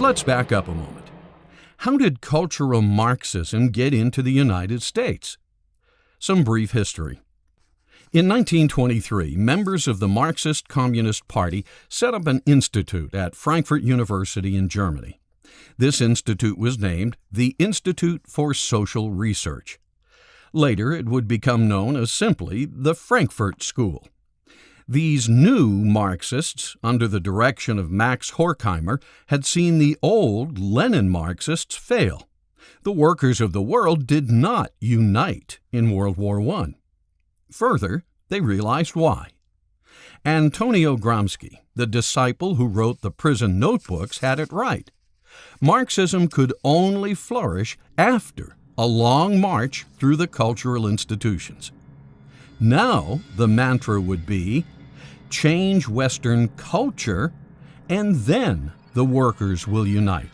let's back up a moment. How did cultural Marxism get into the United States? Some brief history. In 1923, members of the Marxist Communist Party set up an institute at Frankfurt University in Germany. This institute was named the Institute for Social Research. Later, it would become known as simply the Frankfurt School. These new Marxists, under the direction of Max Horkheimer, had seen the old Lenin Marxists fail. The workers of the world did not unite in World War I. Further, they realized why. Antonio Gramsci, the disciple who wrote the prison notebooks, had it right. Marxism could only flourish after a long march through the cultural institutions. Now, the mantra would be, change Western culture, and then the workers will unite.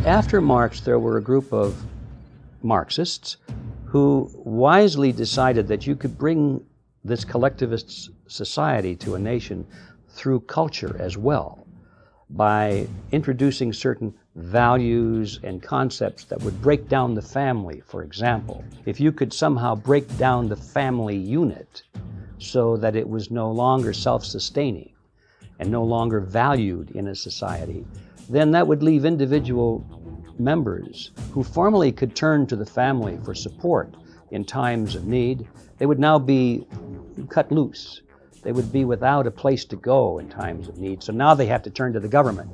After Marx, there were a group of Marxists who wisely decided that you could bring this collectivist society to a nation through culture as well, by introducing certain values and concepts that would break down the family, for example. If you could somehow break down the family unit so that it was no longer self-sustaining and no longer valued in a society, then that would leave individual members who formerly could turn to the family for support in times of need. They would now be cut loose. They would be without a place to go in times of need. So now they have to turn to the government.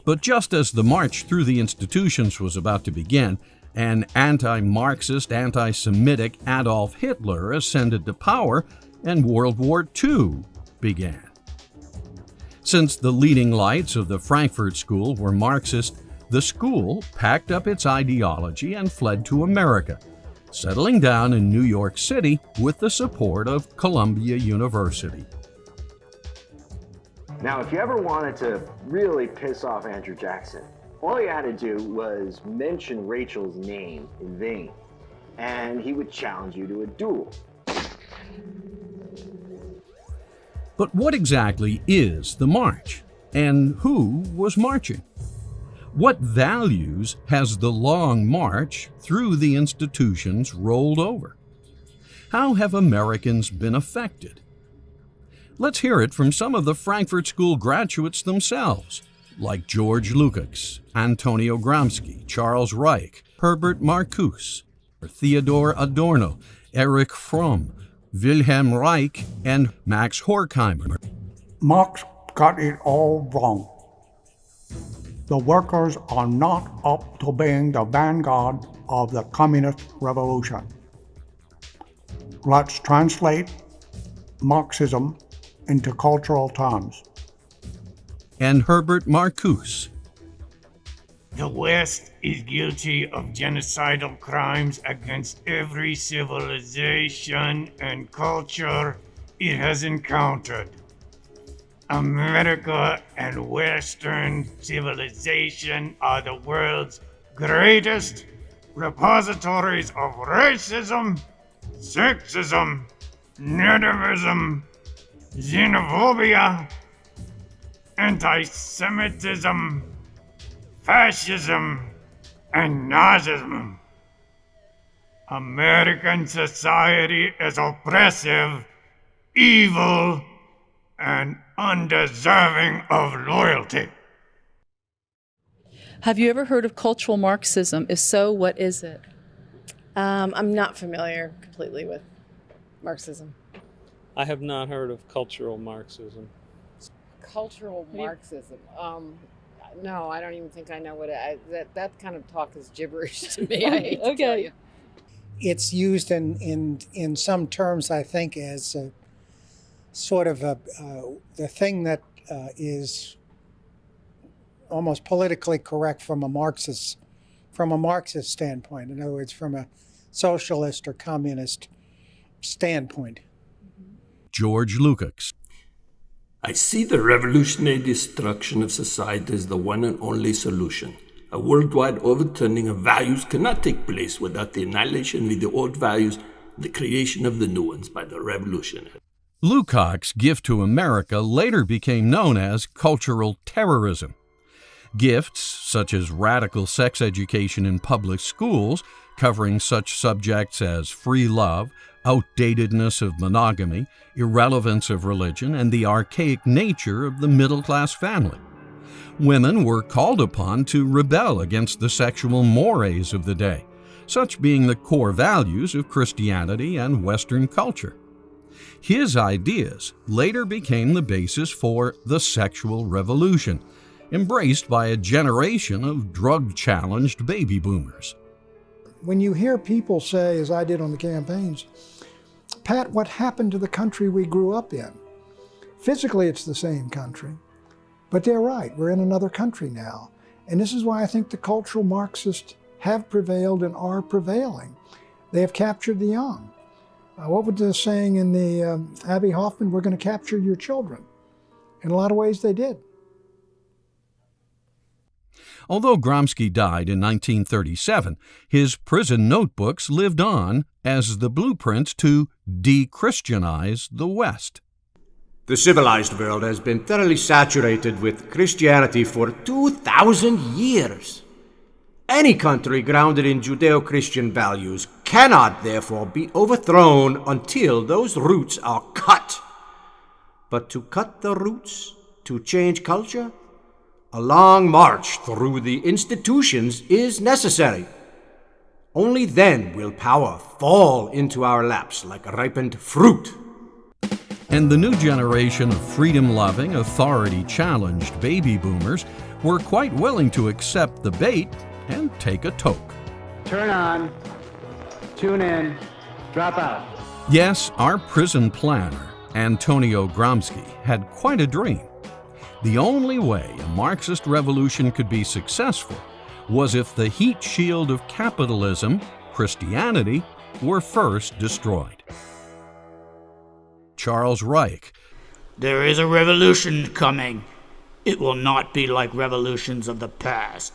But just as the march through the institutions was about to begin, an anti-Marxist, anti-Semitic Adolf Hitler ascended to power, and World War II began. Since the leading lights of the Frankfurt School were Marxist, the school packed up its ideology and fled to America, settling down in New York City with the support of Columbia University. Now, if you ever wanted to really piss off Andrew Jackson, all you had to do was mention Rachel's name in vain, and he would challenge you to a duel. But what exactly is the march, and who was marching? What values has the long march through the institutions rolled over? How have Americans been affected? Let's hear it from some of the Frankfurt School graduates themselves, like George Lukács, Antonio Gramsci, Charles Reich, Herbert Marcuse, Theodor Adorno, Erich Fromm, Wilhelm Reich, and Max Horkheimer. Marx got it all wrong. The workers are not up to being the vanguard of the communist revolution. Let's translate Marxism into cultural terms. And Herbert Marcuse. The West is guilty of genocidal crimes against every civilization and culture it has encountered. America and Western civilization are the world's greatest repositories of racism, sexism, nativism, xenophobia, anti-Semitism, fascism, and Nazism. American society is oppressive, evil, and undeserving of loyalty. Have you ever heard of cultural Marxism? If so, what is it? I'm not familiar completely with Marxism. I have not heard of cultural Marxism. Cultural Marxism. No, I don't even think I know what that kind of talk is gibberish to me. I hate to tell you. It's used in some terms, I think, as a sort of the thing that is almost politically correct from a Marxist standpoint. In other words, from a socialist or communist standpoint. George Lukács. I see the revolutionary destruction of society as the one and only solution. A worldwide overturning of values cannot take place without the annihilation of the old values and the creation of the new ones by the revolutionary. Lukács' gift to America later became known as cultural terrorism. Gifts, such as radical sex education in public schools, covering such subjects as free love, outdatedness of monogamy, irrelevance of religion, and the archaic nature of the middle-class family. Women were called upon to rebel against the sexual mores of the day, such being the core values of Christianity and Western culture. His ideas later became the basis for the sexual revolution, embraced by a generation of drug-challenged baby boomers. When you hear people say, as I did on the campaigns, Pat, what happened to the country we grew up in? Physically, it's the same country, but they're right. We're in another country now. And this is why I think the cultural Marxists have prevailed and are prevailing. They have captured the young. What was the saying in the Abbie Hoffman, we're going to capture your children? In a lot of ways, they did. Although Gramsci died in 1937, his prison notebooks lived on as the blueprints to de-Christianize the West. The civilized world has been thoroughly saturated with Christianity for 2,000 years. Any country grounded in Judeo-Christian values cannot therefore be overthrown until those roots are cut. But to cut the roots, to change culture, a long march through the institutions is necessary. Only then will power fall into our laps like ripened fruit. And the new generation of freedom-loving, authority-challenged baby boomers were quite willing to accept the bait and take a toke. Turn on, tune in, drop out. Yes, our prison planner, Antonio Gramsci, had quite a dream. The only way a Marxist revolution could be successful was if the heat shield of capitalism, Christianity, were first destroyed. Charles Reich. There is a revolution coming. It will not be like revolutions of the past.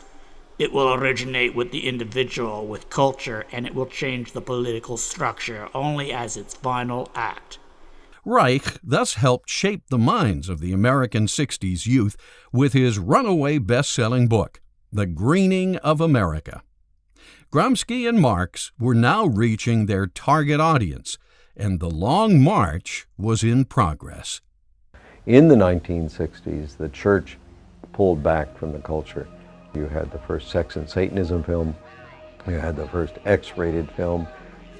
It will originate with the individual, with culture, and it will change the political structure only as its final act. Reich thus helped shape the minds of the American 60s youth with his runaway best-selling book, The Greening of America. Gramsci and Marx were now reaching their target audience, and the long march was in progress. In the 1960s, the church pulled back from the culture. You had the first Sex and Satanism film. You had the first X-rated film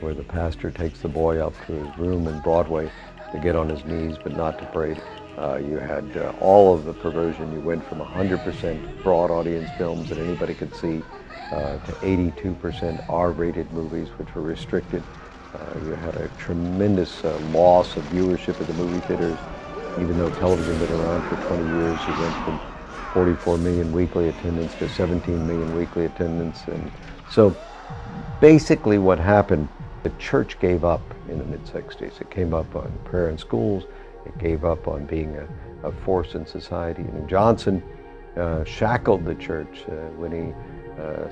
where the pastor takes the boy up to his room in Broadway to get on his knees but not to pray. You had all of the perversion. You went from 100% broad audience films that anybody could see to 82% R-rated movies, which were restricted. You had a tremendous loss of viewership at the movie theaters. Even though television had been around for 20 years, you went from 44 million weekly attendance to 17 million weekly attendance. And so basically what happened, the church gave up in the mid-60s. It gave up on prayer in schools. It gave up on being a force in society. And Johnson shackled the church when he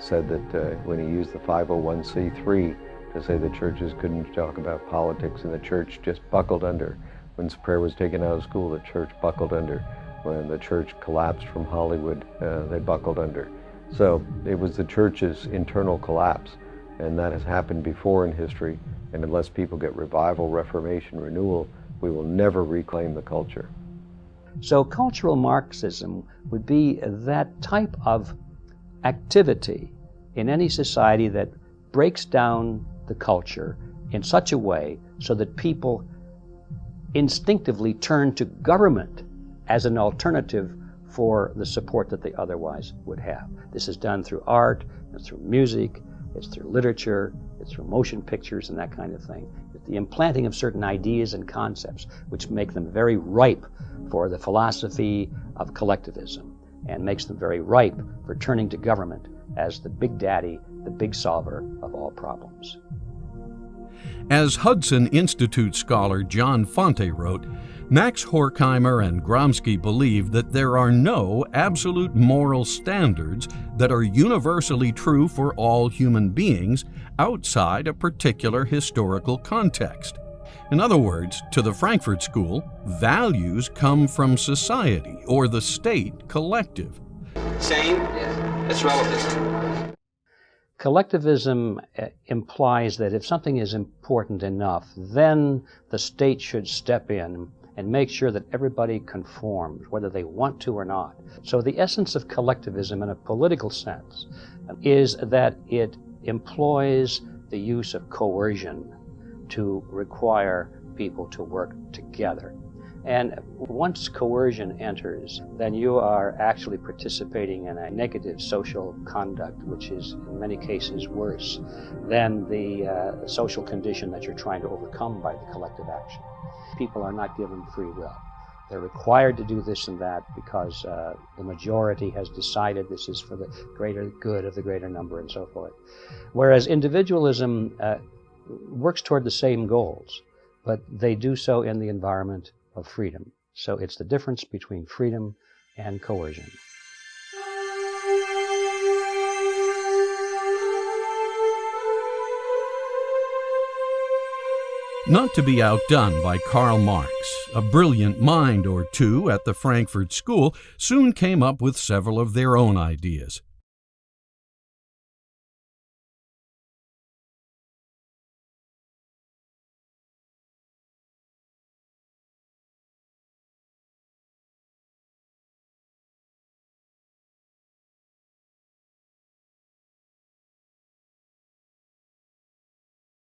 said that when he used the 501c3 to say the churches couldn't talk about politics, and the church just buckled under. When prayer was taken out of school, the church buckled under. When the church collapsed from Hollywood, they buckled under. So it was the church's internal collapse, and that has happened before in history, and unless people get revival, reformation, renewal, we will never reclaim the culture. So cultural Marxism would be that type of activity in any society that breaks down the culture in such a way so that people instinctively turn to government as an alternative for the support that they otherwise would have. This is done through art, it's through music, it's through literature, it's through motion pictures and that kind of thing. It's the implanting of certain ideas and concepts which make them very ripe for the philosophy of collectivism and makes them very ripe for turning to government as the big daddy, the big solver of all problems. As Hudson Institute scholar John Fonte wrote, Max Horkheimer and Gramsci believed that there are no absolute moral standards that are universally true for all human beings outside a particular historical context. In other words, to the Frankfurt School, values come from society or the state collective. Same? Yeah. It's relativism. Collectivism implies that if something is important enough, then the state should step in and make sure that everybody conforms, whether they want to or not. So the essence of collectivism in a political sense is that it employs the use of coercion to require people to work together. And once coercion enters, then you are actually participating in a negative social conduct, which is in many cases worse than the social condition that you're trying to overcome by the collective action. People are not given free will. They're required to do this and that because the majority has decided this is for the greater good of the greater number and so forth. Whereas individualism works toward the same goals, but they do so in the environment of freedom. So it's the difference between freedom and coercion. Not to be outdone by Karl Marx, a brilliant mind or two at the Frankfurt School soon came up with several of their own ideas.